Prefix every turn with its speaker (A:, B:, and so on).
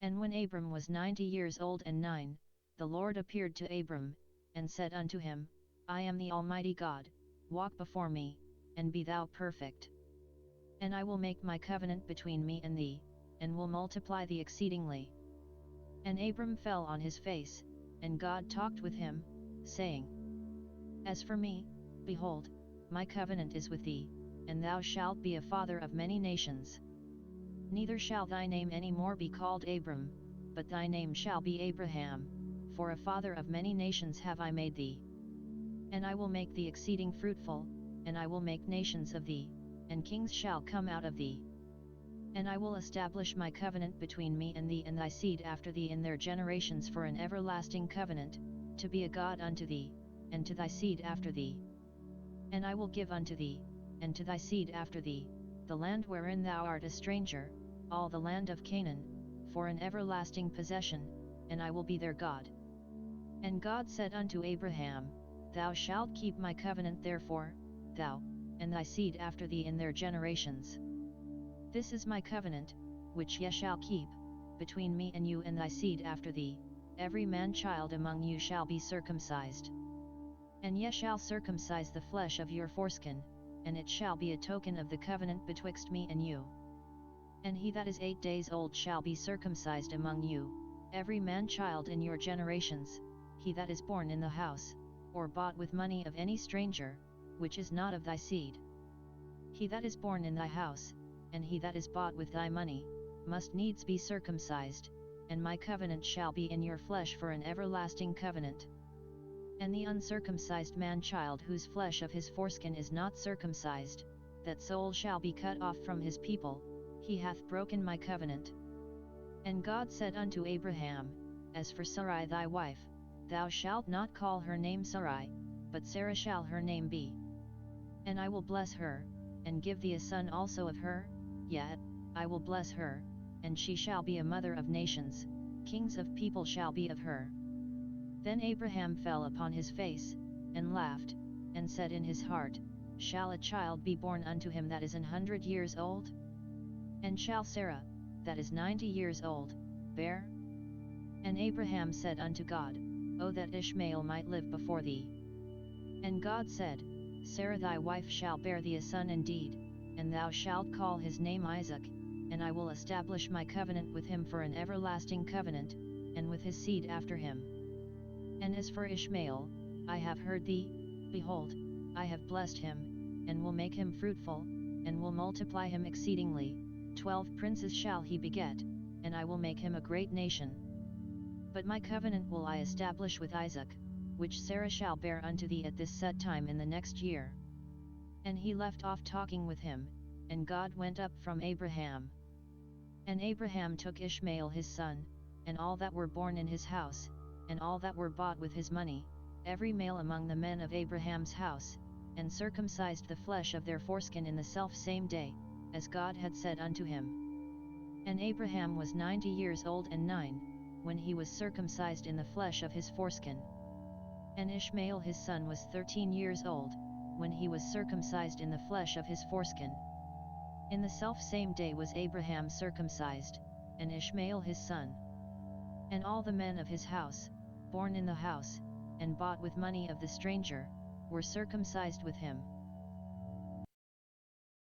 A: And when Abram was 90 years old and 9, the Lord appeared to Abram, and said unto him, I am the Almighty God, walk before me, and be thou perfect. And I will make my covenant between me and thee, and will multiply thee exceedingly. And Abram fell on his face, and God talked with him, saying, As for me, behold, my covenant is with thee, and thou shalt be a father of many nations. Neither shall thy name any more be called Abram, but thy name shall be Abraham, for a father of many nations have I made thee. And I will make thee exceeding fruitful, and I will make nations of thee, and kings shall come out of thee. And I will establish my covenant between me and thee and thy seed after thee in their generations for an everlasting covenant, to be a God unto thee, and to thy seed after thee. And I will give unto thee, and to thy seed after thee, the land wherein thou art a stranger, all the land of Canaan, for an everlasting possession, and I will be their God. And God said unto Abraham, Thou shalt keep my covenant therefore, thou, and thy seed after thee in their generations. This is my covenant, which ye shall keep, between me and you and thy seed after thee, every man child among you shall be circumcised. And ye shall circumcise the flesh of your foreskin, and it shall be a token of the covenant betwixt me and you. And he that is 8 days old shall be circumcised among you, every man child in your generations, he that is born in the house, or bought with money of any stranger, which is not of thy seed. He that is born in thy house, and he that is bought with thy money, must needs be circumcised, and my covenant shall be in your flesh for an everlasting covenant. And the uncircumcised man-child whose flesh of his foreskin is not circumcised, that soul shall be cut off from his people, he hath broken my covenant. And God said unto Abraham, As for Sarai thy wife, thou shalt not call her name Sarai, but Sarah shall her name be. And I will bless her, and give thee a son also of her, yet, I will bless her, and she shall be a mother of nations, kings of people shall be of her. Then Abraham fell upon his face, and laughed, and said in his heart, Shall a child be born unto him that is 100 years old? And shall Sarah, that is 90 years old, bear? And Abraham said unto God, O that Ishmael might live before thee. And God said, Sarah thy wife shall bear thee a son indeed, and thou shalt call his name Isaac, and I will establish my covenant with him for an everlasting covenant, and with his seed after him. And as for Ishmael, I have heard thee, behold, I have blessed him, and will make him fruitful, and will multiply him exceedingly, 12 princes shall he beget, and I will make him a great nation. But my covenant will I establish with Isaac, which Sarah shall bear unto thee at this set time in the next year. And he left off talking with him, and God went up from Abraham. And Abraham took Ishmael his son, and all that were born in his house, and all that were bought with his money, every male among the men of Abraham's house, and circumcised the flesh of their foreskin in the self-same day, as God had said unto him. And Abraham was 90 years old and 9, when he was circumcised in the flesh of his foreskin. And Ishmael his son was 13 years old, when he was circumcised in the flesh of his foreskin. In the self-same day was Abraham circumcised, and Ishmael his son. And all the men of his house, born in the house, and bought with money of the stranger, were circumcised with him.